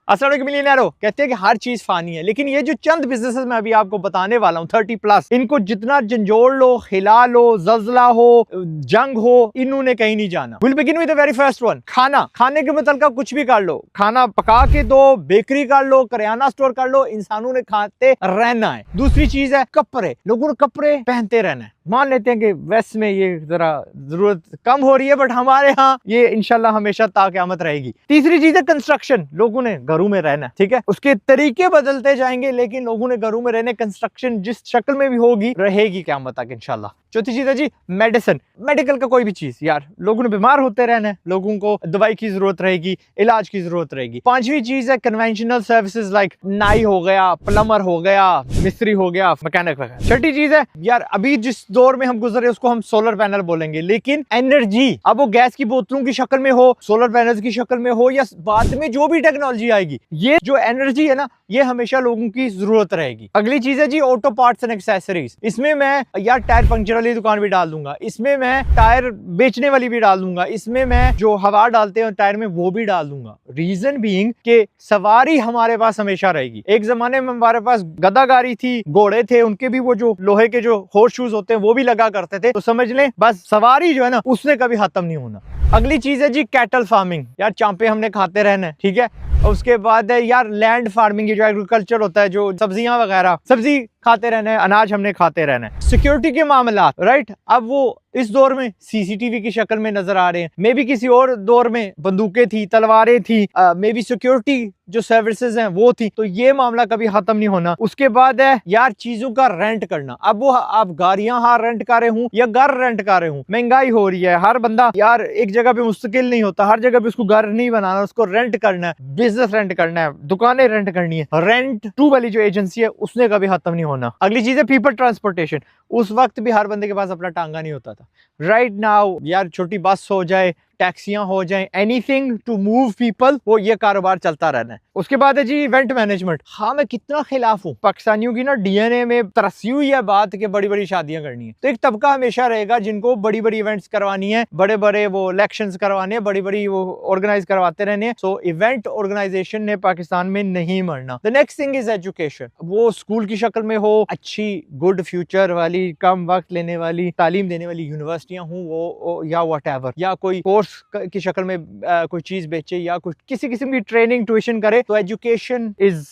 अस्सलाम वालेकुम मिलियनेरो। कहते हैं कि हर चीज फानी है, लेकिन ये जो चंद बिजनेसेस मैं अभी आपको बताने वाला हूँ 30+, इनको जितना झंझोड़ लो, हिला लो, जल्जला हो, जंग हो, इन्होंने कहीं नहीं जाना। Will begin with the very first one. खाने के मतलब कुछ भी कर लो, खाना पका के दो, बेकरी कर लो, करियाना स्टोर कर लो, इंसानों ने खाते रहना है। दूसरी चीज है कपड़े, लोगों ने कपड़े पहनते रहना है। मान लेते हैं कि वेस्ट में ये जरा जरूरत कम हो रही है, बट हमारे यहाँ ये इंशाल्लाह हमेशा ताक़यामत रहेगी। तीसरी चीज है कंस्ट्रक्शन, लोगों ने घरों में रहना, ठीक है। उसके तरीके बदलते जाएंगे, लेकिन लोगों ने घरों में रहने, कंस्ट्रक्शन जिस शक्ल में भी होगी रहेगी क़यामत तक इंशाल्लाह। चौथी चीज है जी मेडिसिन, मेडिकल का कोई भी चीज, यार लोगों ने बीमार होते रहना है, लोगों को दवाई की जरूरत रहेगी, इलाज की जरूरत रहेगी। पांचवी चीज है कन्वेंशनल सर्विसेज, लाइक नाई हो गया, प्लम्बर हो गया, मिस्त्री हो गया, मैकेनिक वगैरह। छठी चीज है यार, अभी जिस दौर में हम गुजरे उसको हम सोलर पैनल बोलेंगे, लेकिन एनर्जी, अब वो गैस की बोतलों की शक्ल में हो, सोलर पैनल की शक्ल में हो, या बाद में जो भी टेक्नोलॉजी आएगी, ये जो एनर्जी है ना, ये हमेशा लोगों की जरूरत रहेगी। अगली चीज है जी ऑटो पार्ट्स एंड एक्सेसरीज। इसमें मैं यार टायर पंक्चर वाली दुकान भी डाल दूंगा, इसमें मैं टायर बेचने वाली भी डाल दूंगा, इसमें मैं जो हवा डालते हैं टायर में वो भी डाल दूंगा। रीजन बीइंग कि सवारी हमारे पास हमेशा रहेगी। एक जमाने में हमारे पास गधा गाड़ी थी, घोड़े थे, उनके भी वो जो लोहे के जो हॉर्स शूज होते हैं वो भी लगा करते थे, तो समझ लें बस सवारी जो है ना उसने कभी खत्म नहीं होना। अगली चीज है जी कैटल फार्मिंग, यार चांपे हमने खाते रहना है, ठीक है। उसके बाद है यार लैंड फार्मिंग, जो एग्रीकल्चर होता है, जो सब्जियां वगैरह, सब्जी खाते रहना है, अनाज हमने खाते रहना है। सिक्योरिटी के मामला, राइट, अब वो इस दौर में सीसीटीवी की शक्ल में नजर आ रहे हैं, मे बी किसी और दौर में बंदूकें थी, तलवारें थी, मे बी सिक्योरिटी जो सर्विसेज हैं वो थी, तो ये मामला कभी खत्म नहीं होना। उसके बाद है यार चीजों का रेंट करना, अब वो आप गाड़ियां रेंट कर रहे हूँ या घर रेंट कर रहे हूँ, महंगाई हो रही है, हर बंदा यार एक जगह पे मुस्तकिल नहीं होता, हर जगह पे उसको घर नहीं बनाना, उसको रेंट करना है, बिजनेस रेंट करना है, दुकानें रेंट करनी है। रेंट टू वाली जो एजेंसी है उसने कभी खत्म नहीं होना। अगली चीज है पीपल ट्रांसपोर्टेशन, उस वक्त भी हर बंदे के पास अपना टांगा नहीं होता था। राइट नाउ यार छोटी बस हो जाए, टैक्सियां हो जाएं, एनीथिंग टू मूव पीपल, वो ये कारोबार चलता रहना है। उसके बाद है जी इवेंट मैनेजमेंट। हाँ, मैं कितना खिलाफ हूँ, पाकिस्तानियों की ना डीएनए में तरसी हुई है बात के बड़ी बड़ी शादियां करनी है, तो एक तबका हमेशा रहेगा जिनको बड़ी बड़ी इवेंट्स करवानी है, बड़े बड़े वो इलेक्शंस करवाने हैं, बड़ी बड़ी वो ऑर्गेनाइज करवाते रहने हैं। सो इवेंट ऑर्गेनाइजेशन ने पाकिस्तान में नहीं मरना। The next thing is education, वो स्कूल की शक्ल में हो, अच्छी गुड फ्यूचर वाली, कम वक्त लेने वाली, तालीम देने वाली यूनिवर्सिटियां हूँ वो, या व्हाटएवर, या कोई कोर्स की शक्ल में कोई चीज बेचे, या कुछ किसी किस्म की ट्रेनिंग ट्यूशन करे, तो एजुकेशन इज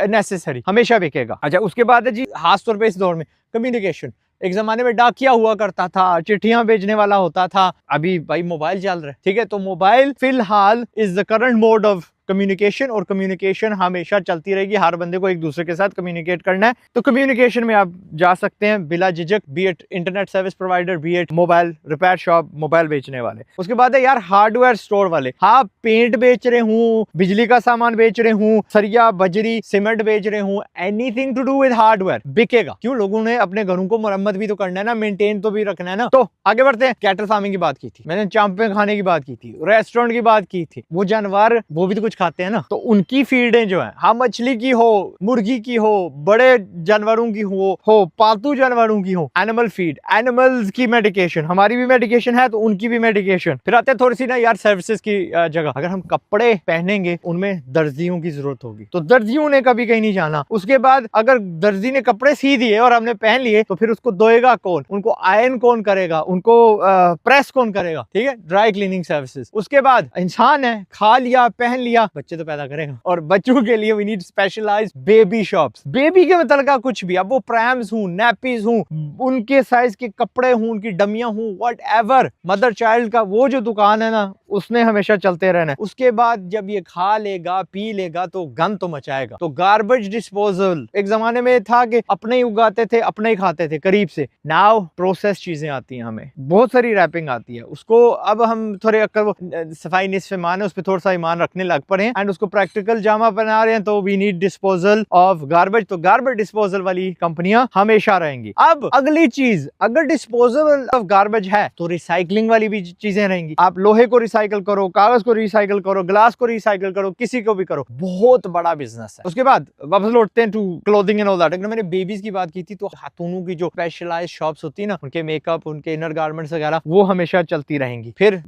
नेसेसरी, हमेशा बिकेगा। अच्छा, उसके बाद है जी खास तौर पे इस दौर में कम्युनिकेशन। एक जमाने में डाकिया हुआ करता था, चिट्ठियां भेजने वाला होता था, अभी भाई मोबाइल चल रहा है, ठीक है। तो मोबाइल फिलहाल is the current mode of communication, और कम्युनिकेशन हमेशा चलती रहेगी, हर बंदे को एक दूसरे के साथ कम्युनिकेट करना है। तो कम्युनिकेशन में आप जा सकते हैं बिला झिझक, be it internet service provider, be it mobile repair shop, mobile बेचने वाले। उसके बाद है यार हार्डवेयर स्टोर वाले, हाँ पेंट बेच रहे हूँ, बिजली का सामान बेच रहे हूँ, सरिया बजरी सीमेंट बेच रहे हूँ, anything to do with hardware बिकेगा। क्यों, लोगों ने अपने घरों को मरम्मत भी तो करना है ना, मेंटेन तो भी रखना है ना। तो आगे बढ़ते हैं। कैटल फार्मिंग की बात की थी मैंने, चांपे खाने की बात की थी, रेस्टोरेंट की बात की थी, वो जानवर वो भी तो कुछ खाते हैं ना, तो उनकी फीडें जो है, हाँ मछली की हो, मुर्गी की हो, बड़े जानवरों की हो, पालतू जानवरों की हो, एनिमल फीड, एनिमल्स की मेडिकेशन, हमारी भी मेडिकेशन है तो उनकी भी मेडिकेशन। फिर आते हैं थोड़ी सी ना यार सर्विसेज की जगह। अगर हम कपड़े पहनेंगे उनमें दर्जियों की जरूरत होगी, तो दर्जियों ने कभी कहीं नहीं जाना। उसके बाद अगर दर्जी ने कपड़े सी दिए और हमने पहन लिए, तो फिर उसको धोएगा कौन, उनको आयरन कौन करेगा, उनको प्रेस कौन करेगा, ठीक है, ड्राई क्लीनिंग सर्विसेज। उसके बाद इंसान है, खा लिया पहन लिया, बच्चे तो पैदा करेगा, और बच्चों के लिए we need specialised baby shops. Baby के मतलब का कुछ भी, अब वो प्रैम्स हूं, नैपीज हूं, उनके साइज के कपड़े हूं, उनकी डमियां हूं, व्हाटएवर, मदर चाइल्ड का वो जो दुकान है ना, उसने हमेशा चलते रहना है। उसके बाद जब ये खा लेगा पी लेगा तो गंद तो मचाएगा। तो गार्बेज डिस्पोजल, एक जमाने में था कि अपने ही उगाते थे, अपने ही खाते थे करीब से, नाउ प्रोसेस चीजें आती हैं, हमें बहुत सारी रैपिंग आती है, उसको अब हम थोड़े सफाई निस्फ़ ईमान है, उस पर थोड़ा सा ईमान रखने लग पड़े हैं, एंड उसको प्रैक्टिकल जामा बना रहे हैं। तो we need disposal of garbage, तो गार्बेज डिस्पोजल वाली कंपनियां हमेशा रहेंगी। अब अगली चीज, अगर डिस्पोजल ऑफ गार्बेज है तो रिसाइकलिंग वाली भी चीजें रहेंगी। आप लोहे को रिसाइकल करो, कागज को रिसाइकल करो, ग्लास को रिसाइकल करो, किसी को भी करो, बहुत बड़ा बिजनेस है। उसके बाद वापस लौटते हैं to clothing and all that. मैंने बेबीज की बात की थी, तो खातूनों की जो स्पेशलाइज्ड शॉप्स होती है ना, उनके मेकअप, उनके इनर गारमेंट्स वगैरह, वो हमेशा चलती रहेंगी। फिर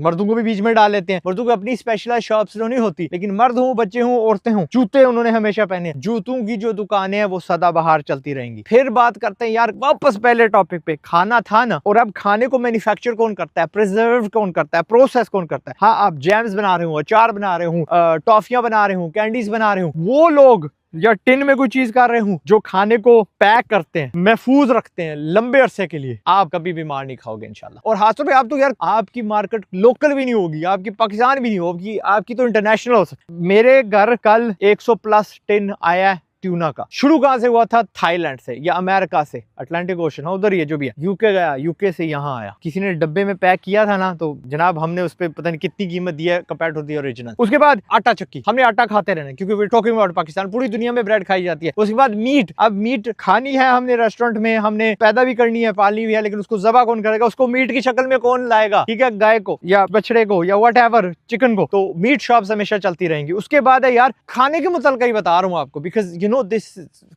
मर्दों को भी बीच में डाल लेते हैं, मर्दों को अपनी स्पेशलाइज्ड शॉप्स जो नहीं होती, लेकिन मर्द हूँ, बच्चे हूँ, औरतें हूँ, जूते उन्होंने हमेशा पहने। जूतों की जो दुकानें हैं वो सदाबहार चलती रहेंगी। फिर बात करते हैं यार वापस पहले टॉपिक पे, खाना था ना, और अब खाने को मैन्युफैक्चर कौन करता है, प्रिजर्व कौन करता है, प्रोसेस कौन करता है। हाँ, आप जैम्स बना रहे हो, अचार बना रहे हो, टॉफियां बना रहे हो, कैंडीज बना रहे हो, वो लोग या टिन में कोई चीज कर रहे हूं जो खाने को पैक करते हैं, महफूज रखते हैं लंबे अरसे के लिए, आप कभी बीमार नहीं खाओगे इंशाल्लाह। और खासतौर पे आप तो यार, आपकी मार्केट लोकल भी नहीं होगी, आपकी पाकिस्तान भी नहीं होगी, आपकी तो इंटरनेशनल हो सकती। मेरे घर कल 100+ टिन आया है ट्यूना का। शुरू कहां से हुआ था? थाईलैंड से या अमेरिका से, अटलांटिक ओशन उधर ही है जो भी है। यूके गया, यूके से यहाँ आया, किसी ने डब्बे में पैक किया था ना, तो जनाब हमने उस पर पता नहीं कितनी कीमत दी है कंपेयर टू द ओरिजिनल। उसके बाद आटा चक्की, हमने आटा खाते रहना क्योंकि वी टॉकिंग अबाउट पाकिस्तान, पूरी दुनिया में ब्रेड खाई जाती है। उसके बाद मीट, अब मीट खानी है हमने रेस्टोरेंट में, हमने पैदा भी करनी है, पालनी भी है, लेकिन उसको ज़बा कौन करेगा, उसको मीट की शक्ल में कौन लाएगा, ठीक है, गाय को या बछड़े को या वट एवर, चिकन को। तो मीट शॉप्स हमेशा चलती रहेंगी। उसके बाद है यार खाने के मुतल्लिक़ ही बता रहा हूँ आपको, बिकॉज यू नो दिस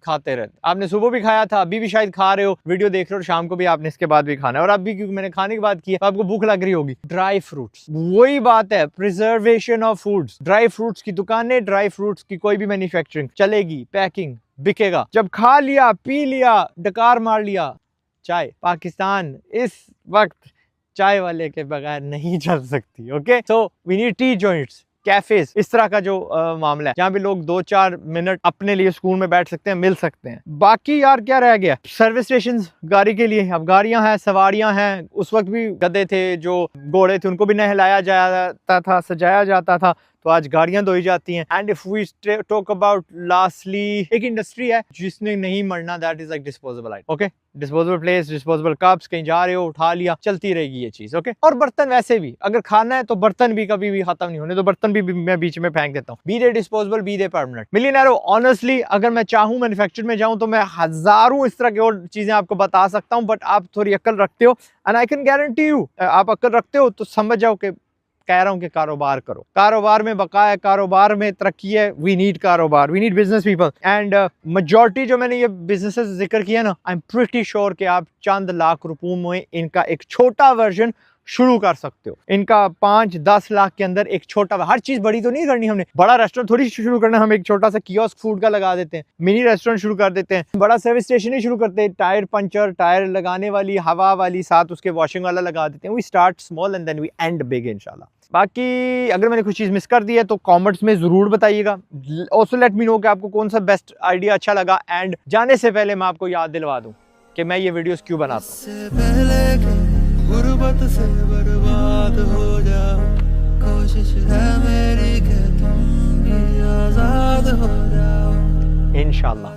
खाते रहते, आपने सुबह भी खाया था, अभी भी शायद खा रहे हो, वीडियो देख रहे हो, शाम को भी आपने इसके बाद भी खाना है, और अब भी क्योंकि मैंने खाने की बात की है तो आपको भूख लग रही होगी। ड्राई फ्रूट्स, वही बात है, preservation of foods. Dry fruits की दुकानें, ड्राई फ्रूट्स की कोई भी मैन्युफैक्चरिंग चलेगी, पैकिंग बिकेगा। जब खा लिया, पी लिया, डकार मार लिया, चाय, पाकिस्तान इस वक्त चाय वाले के बगैर नहीं चल सकती। Okay, so we need tea joints, cafes, इस तरह का जो मामला है जहाँ पे लोग 2-4 मिनट अपने लिए स्कूल में बैठ सकते हैं, मिल सकते हैं। बाकी यार क्या रह गया? सर्विस स्टेशन गाड़ी के लिए, अब गाड़ियां हैं, सवारियां हैं। उस वक्त भी गधे थे, जो घोड़े थे, उनको भी नहलाया जाता था, सजाया जाता था, तो आज गाड़ियां धोई जाती हैं। And if we talk about lastly, एक इंडस्ट्री है जिसने नहीं मरना, that is like disposable item. Okay, disposable plates, disposable cups, कहीं जा रहे हो उठा लिया, चलती रहेगी ये चीज। ओके, और बर्तन वैसे भी अगर खाना है तो बर्तन भी कभी भी खत्म नहीं होने, तो बर्तन भी मैं बीच में फेंक देता हूँ, बी दे डिस्पोजेबल, बी दे परमानेंट। मिलियनेयर ऑनेस्टली अगर मैं चाहूँ मैन्युफैक्चर में जाऊँ तो मैं हजारों इस तरह की और चीजें आपको बता सकता हूँ, बट आप थोड़ी अक्ल रखते हो, and I can guarantee you, आप अक्ल रखते हो तो समझ जाओ कि कह रहा हूं कि कारोबार करो, कारोबार में बका है, कारोबार में तरक्की है। वी नीड कारोबार, we need business people, and majority जो मैंने ये बिजनेसेस जिक्र किया ना, आई एम प्रिटी श्योर कि आप चंद लाख रुपयों में इनका एक छोटा वर्जन शुरू कर सकते हो। इनका 5-10 लाख के अंदर एक छोटा, हर चीज बड़ी तो नहीं करनी हमने, बड़ा रेस्टोरेंट थोड़ी शुरू करना, हम एक छोटा सा कियोस्क फूड का लगा देते हैं, मिनी रेस्टोरेंट शुरू कर देते हैं, बड़ा सर्विस स्टेशन ही शुरू करते हैं, टायर पंचर, टायर लगाने वाली, हवा वाली, साथ उसके वॉशिंग वाला लगा देते हैं। We start small and then we end big इंशाल्लाह। बाकी अगर मैंने कुछ चीज़ मिस कर दी है तो कमेंट्स में ज़रूर बताइएगा। ऑल्सो लेट मी नो कि आपको कौन सा बेस्ट आइडिया अच्छा लगा। एंड जाने से पहले मैं आपको याद दिलवा दूं कि मैं ये वीडियोस क्यों बनाता हूँ। गुर्बत से बर्बाद हो जाओ, कोशिश है मेरी कि तुम भी आज़ाद हो जाओ इंशाल्लाह।